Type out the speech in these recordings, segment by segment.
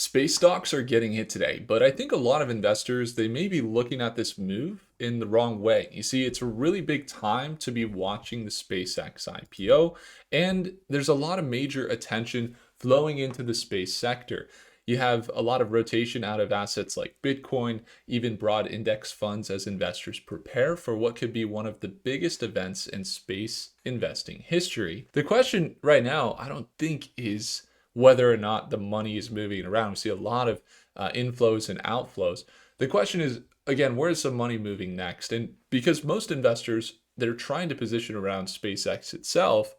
Space stocks are getting hit today, but I think a lot of investors, they may be looking at this move in the wrong way. You see, it's a really big time to be watching the SpaceX IPO, and there's a lot of major attention flowing into the space sector. You have a lot of rotation out of assets like Bitcoin, even broad index funds as investors prepare for what could be one of the biggest events in space investing history. The question right now, I don't think is whether or not the money is moving around. We see a lot of inflows and outflows. The question is, again, where's the money moving next? And because most investors, they're trying to position around SpaceX itself,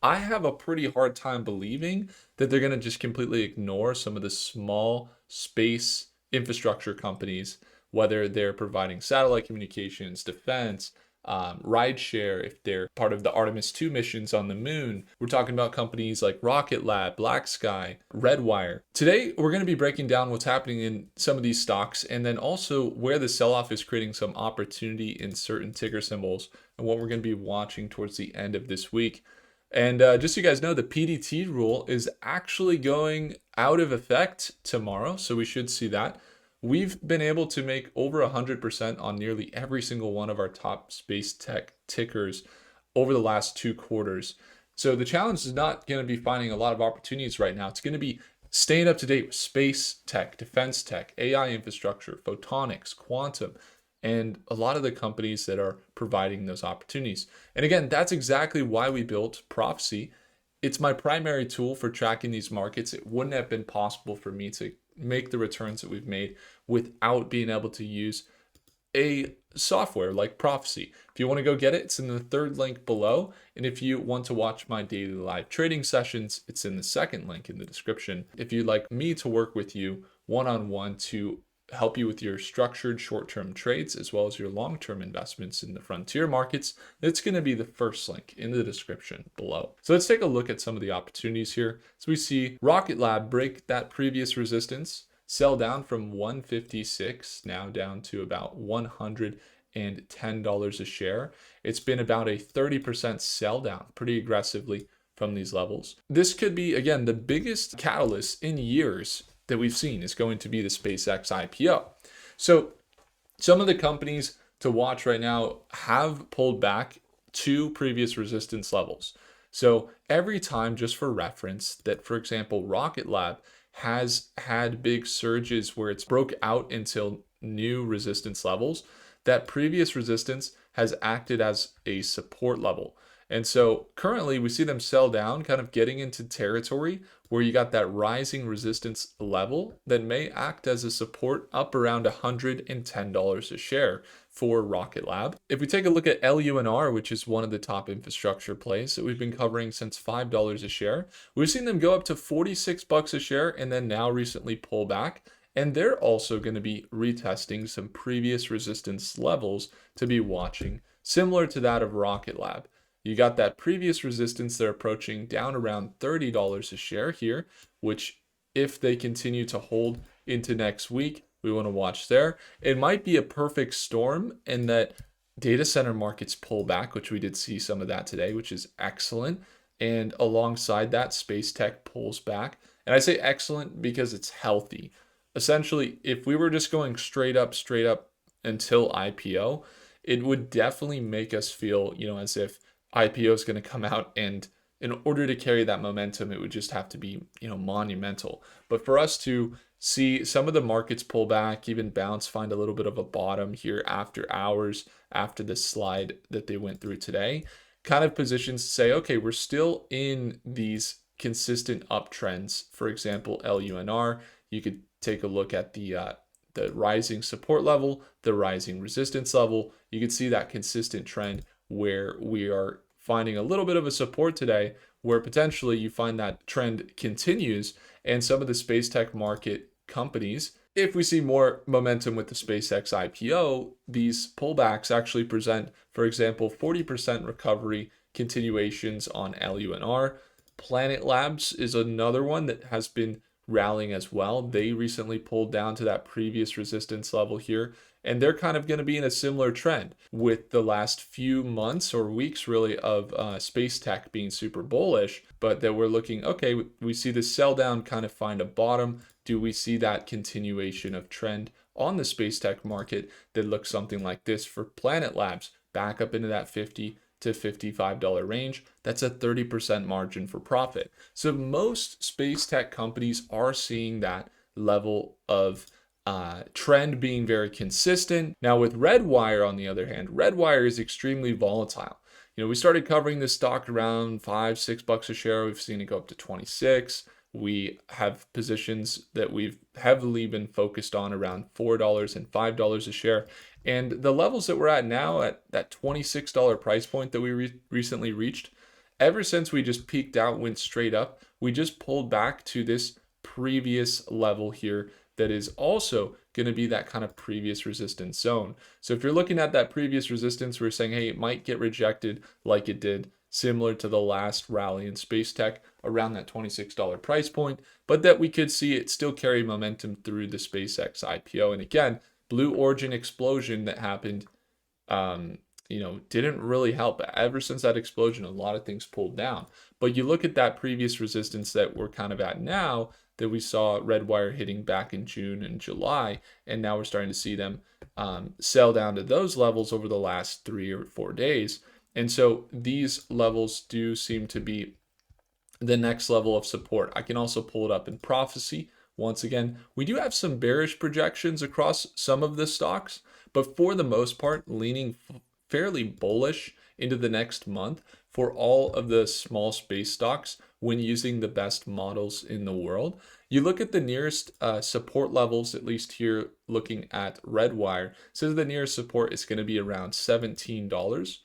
I have a pretty hard time believing that they're going to just completely ignore some of the small space infrastructure companies, whether they're providing satellite communications, defense, rideshare, if they're part of the Artemis 2 missions on the moon. We're talking about companies like Rocket Lab, Black Sky, Redwire. Today, we're going to be breaking down what's happening in some of these stocks and then also where the sell-off is creating some opportunity in certain ticker symbols and what we're going to be watching towards the end of this week. And just so you guys know, the PDT rule is actually going out of effect tomorrow, so we should see that. We've been able to make over 100% on nearly every single one of our top space tech tickers over the last 2 quarters. So the challenge is not going to be finding a lot of opportunities right now. It's going to be staying up to date with space tech, defense tech, AI infrastructure, photonics, quantum, and a lot of the companies that are providing those opportunities. And again, that's exactly why we built Prophecy. It's my primary tool for tracking these markets. It wouldn't have been possible for me to make the returns that we've made without being able to use a software like Prophecy. If you want to go get it, it's in the 3rd link below. And if you want to watch my daily live trading sessions, it's in the 2nd link in the description. If you'd like me to work with you one-on-one to help you with your structured short-term trades as well as your long-term investments in the frontier markets, it's going to be the 1st link in the description below. So let's take a look at some of the opportunities here. So we see Rocket Lab break that previous resistance, sell down from 156 now down to about $110 a share. It's been about a 30% sell down pretty aggressively from these levels. This could be, again, the biggest catalyst in years that we've seen is going to be the SpaceX IPO. So some of the companies to watch right now have pulled back to previous resistance levels. So every time, just for reference, that, for example, Rocket Lab has had big surges where it's broke out until new resistance levels, that previous resistance has acted as a support level. And so currently we see them sell down, kind of getting into territory where you got that rising resistance level that may act as a support up around $110 a share for Rocket Lab. If we take a look at LUNR, which is one of the top infrastructure plays that we've been covering since $5 a share, we've seen them go up to $46 a share and then now recently pull back. And they're also going to be retesting some previous resistance levels to be watching, similar to that of Rocket Lab. You got that previous resistance they're approaching down around $30 a share here, which if they continue to hold into next week, we want to watch there. It might be a perfect storm in that data center markets pull back, which we did see some of that today, which is excellent. And alongside that, space tech pulls back. And I say excellent because it's healthy. Essentially, if we were just going straight up until IPO, it would definitely make us feel, as if IPO is going to come out, and in order to carry that momentum, it would just have to be, monumental. But for us to see some of the markets pull back, even bounce, find a little bit of a bottom here after hours, after the slide that they went through today, kind of positions to say, okay, we're still in these consistent uptrends. For example, LUNR, you could take a look at the rising support level, the rising resistance level. You can see that consistent trend where we are finding a little bit of a support today, where potentially you find that trend continues, and some of the space tech market companies, if we see more momentum with the SpaceX IPO, these pullbacks actually present, for example, 40% recovery continuations on LUNR. Planet Labs is another one that has been rallying as well. They recently pulled down to that previous resistance level here, and they're kind of going to be in a similar trend with the last few months or weeks really of space tech being super bullish, but that we're looking, okay, we see the sell down kind of find a bottom do we see that continuation of trend on the space tech market that looks something like this for Planet Labs, back up into that $50 to $55 range? That's a 30% margin for profit. So most space tech companies are seeing that level of trend being very consistent. Now with Redwire, on the other hand, Redwire is extremely volatile. We started covering this stock around $5-6 a share. We've seen it go up to 26. We have positions that we've heavily been focused on around $4 and $5 a share. And the levels that we're at now, at that $26 price point that we recently reached, ever since we just peaked out, went straight up, we just pulled back to this previous level here that is also going to be that kind of previous resistance zone. So if you're looking at that previous resistance, we're saying, hey, it might get rejected like it did, similar to the last rally in space tech around that $26 price point, but that we could see it still carry momentum through the SpaceX IPO. And again, Blue Origin explosion that happened, didn't really help. Ever since that explosion, a lot of things pulled down. But you look at that previous resistance that we're kind of at now, that we saw Redwire hitting back in June and July, and now we're starting to see them sell down to those levels over the last 3 or 4 days. And so these levels do seem to be the next level of support. I can also pull it up in Prophecy. Once again, we do have some bearish projections across some of the stocks, but for the most part, leaning fairly bullish into the next month for all of the small space stocks when using the best models in the world. You look at the nearest support levels, at least here looking at Redwire, says the nearest support is going to be around $17.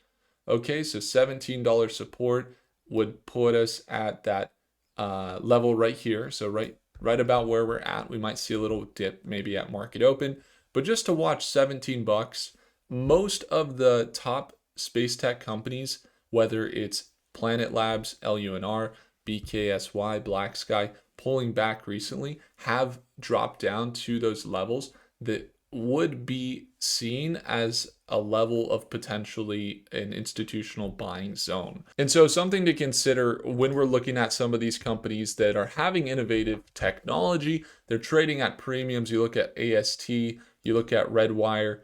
Okay, so $17 support would put us at that level right here. So right about where we're at. We might see a little dip maybe at market open, but just to watch $17, most of the top space tech companies, whether it's Planet Labs, LUNR, BKSY, Black Sky, pulling back recently, have dropped down to those levels that would be seen as a level of potentially an institutional buying zone. And so something to consider when we're looking at some of these companies that are having innovative technology, they're trading at premiums. You look at AST, you look at Redwire.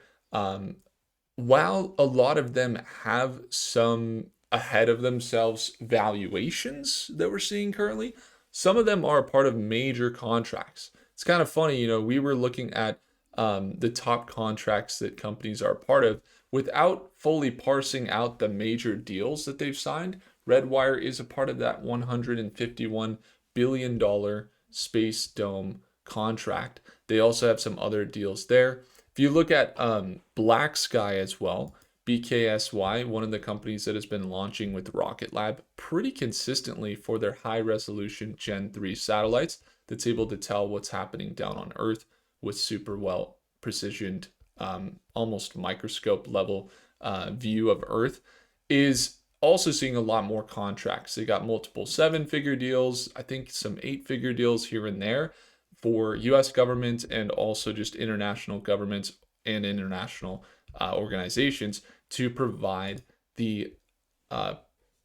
While a lot of them have some ahead of themselves valuations that we're seeing currently, some of them are a part of major contracts. It's kind of funny, we were looking at the top contracts that companies are a part of without fully parsing out the major deals that they've signed. Redwire is a part of that $151 billion Space Dome contract. They also have some other deals there. If you look at Black Sky as well, BKSY, one of the companies that has been launching with Rocket Lab pretty consistently for their high resolution Gen 3 satellites that's able to tell what's happening down on Earth with super well precisioned, almost microscope level view of Earth, is also seeing a lot more contracts. They got multiple 7-figure deals, I think some 8-figure deals here and there for US government and also just international governments and international organizations to provide the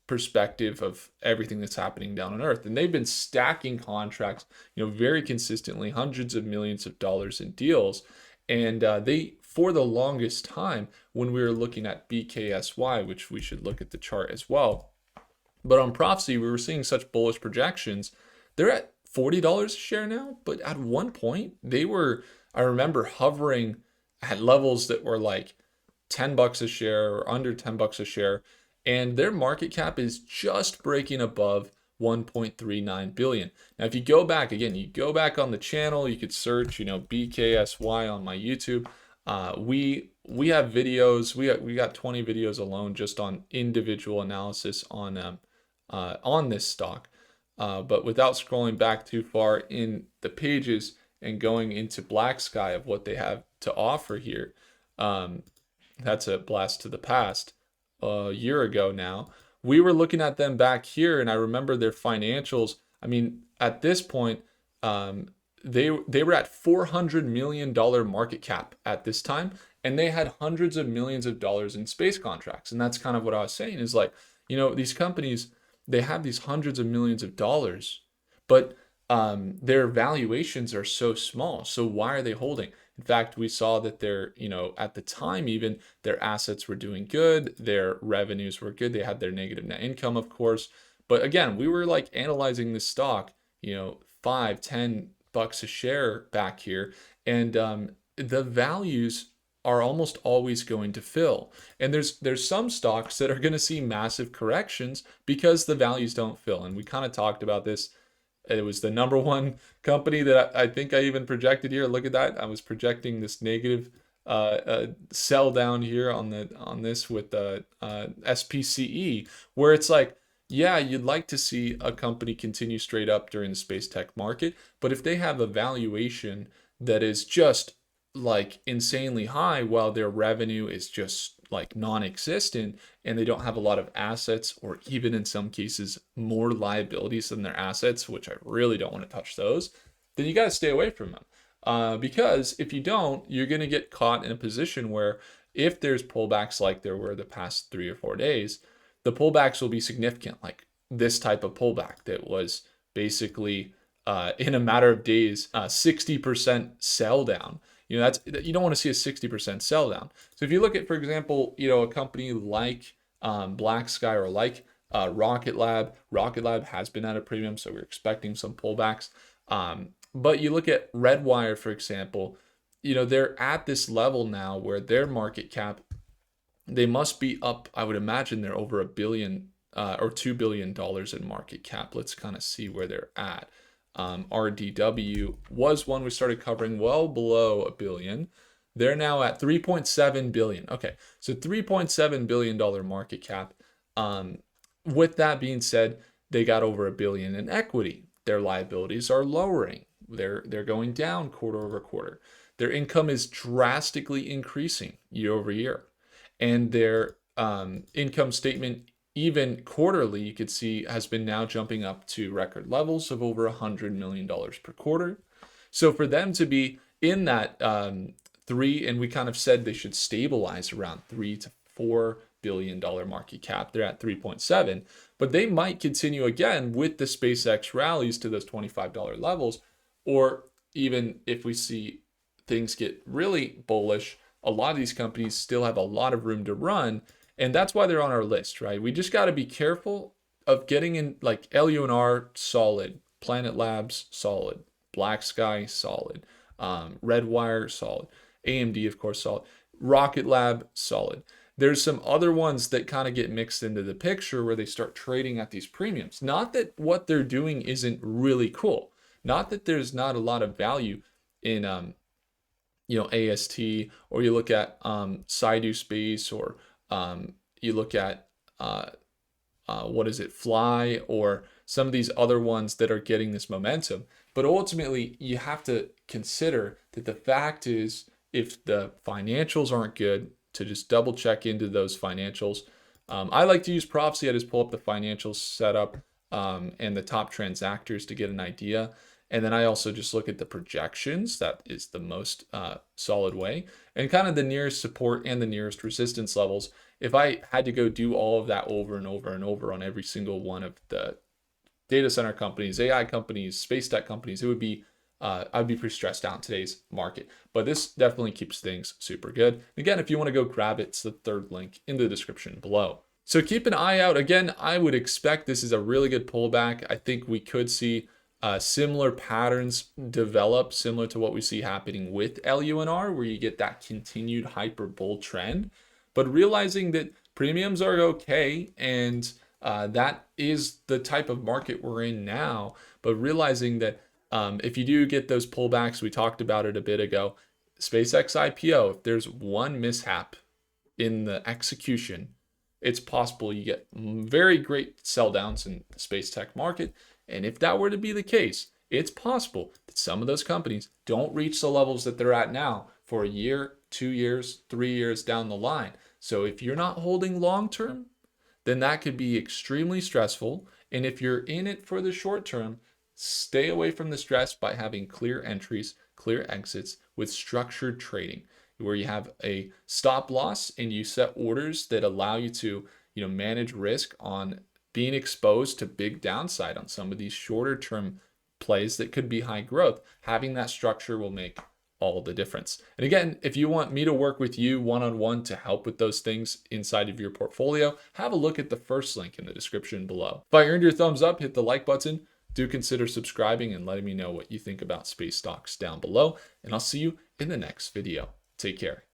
perspective of everything that's happening down on Earth. And they've been stacking contracts, very consistently, hundreds of millions of dollars in deals. And they, for the longest time, when we were looking at BKSY, which we should look at the chart as well, but on Prophecy, we were seeing such bullish projections. They're at $40 a share now, but at one point they were, I remember, hovering at levels that were like $10 a share or under $10 a share, and their market cap is just breaking above 1.39 billion. Now, if you go back again, you go back on the channel, you could search, BKSY on my YouTube. We have videos. We got 20 videos alone just on individual analysis on this stock. But without scrolling back too far in the pages and going into Black Sky of what they have to offer here, that's a blast to the past. A year ago now, we were looking at them back here, and I remember their financials. I mean, at this point, they were at $400 million market cap at this time, and they had hundreds of millions of dollars in space contracts. And that's kind of what I was saying is like, these companies, they have these hundreds of millions of dollars, but their valuations are so small. So why are they holding? In fact, we saw that their, at the time, even their assets were doing good, their revenues were good, they had their negative net income, of course. But again, we were like analyzing this stock, 5, 10 bucks a share back here, and the values are almost always going to fill. And there's some stocks that are going to see massive corrections because the values don't fill. And we kind of talked about this. It was the number one company that I think I even projected here. Look at that. I was projecting this negative sell down here on this with SPCE, where it's like, yeah, you'd like to see a company continue straight up during the space tech market, but if they have a valuation that is just like insanely high while their revenue is just like non-existent, and they don't have a lot of assets, or even in some cases more liabilities than their assets, which I really don't want to touch those, then you got to stay away from them. Because if you don't, you're going to get caught in a position where if there's pullbacks like there were the past 3 or 4 days, the pullbacks will be significant, like this type of pullback that was basically in a matter of days, 60% sell down. That's, you don't want to see a 60% sell down. So if you look at, for example, a company like Black Sky, or like Rocket Lab has been at a premium, so we're expecting some pullbacks. But you look at Redwire, for example, they're at this level now where their market cap, they must be up. I would imagine they're over $1 billion or $2 billion in market cap. Let's kind of see where they're at. RDW was one we started covering well below $1 billion. They're now at 3.7 billion. Okay, so $3.7 billion market cap. With that being said, they got over $1 billion in equity. Their liabilities are lowering. They're going down quarter over quarter. Their income is drastically increasing year over year, and their income statement, even quarterly, you could see has been now jumping up to record levels of over $100 million per quarter. So for them to be in that three, and we kind of said they should stabilize around $3 to $4 billion market cap. They're at 3.7, but they might continue again with the SpaceX rallies to those $25 levels, or even if we see things get really bullish, a lot of these companies still have a lot of room to run. And that's why they're on our list, right? We just got to be careful of getting in, like LUNR, solid. Planet Labs, solid. Black Sky, solid. Redwire, solid. AMD, of course, solid. Rocket Lab, solid. There's some other ones that kind of get mixed into the picture where they start trading at these premiums. Not that what they're doing isn't really cool. Not that there's not a lot of value in, AST, or you look at Sidus Space, or you look at Fly, or some of these other ones that are getting this momentum. But ultimately, you have to consider that the fact is, if the financials aren't good, to just double check into those financials. I like to use Prophecy. I just pull up the financials setup and the top transactors to get an idea. And then I also just look at the projections. That is the most solid way. And kind of the nearest support and the nearest resistance levels. If I had to go do all of that over and over and over on every single one of the data center companies, AI companies, space tech companies, it would be, I'd be pretty stressed out in today's market. But this definitely keeps things super good. Again, if you want to go grab it, it's the third link in the description below. So keep an eye out. Again, I would expect this is a really good pullback. I think we could see similar patterns develop, similar to what we see happening with LUNR, where you get that continued hyper bull trend. But realizing that premiums are okay, and that is the type of market we're in now. But realizing that if you do get those pullbacks, we talked about it a bit ago, SpaceX IPO, if there's one mishap in the execution, it's possible you get very great sell downs in the space tech market. And if that were to be the case, it's possible that some of those companies don't reach the levels that they're at now for a year, 2 years, 3 years down the line. So if you're not holding long term, then that could be extremely stressful. And if you're in it for the short term, stay away from the stress by having clear entries, clear exits with structured trading, where you have a stop loss and you set orders that allow you to, manage risk on being exposed to big downside on some of these shorter term plays that could be high growth, having that structure will make all the difference. And again, if you want me to work with you one-on-one to help with those things inside of your portfolio, have a look at the first link in the description below. If I earned your thumbs up, hit the like button. Do consider subscribing and letting me know what you think about space stocks down below. And I'll see you in the next video. Take care.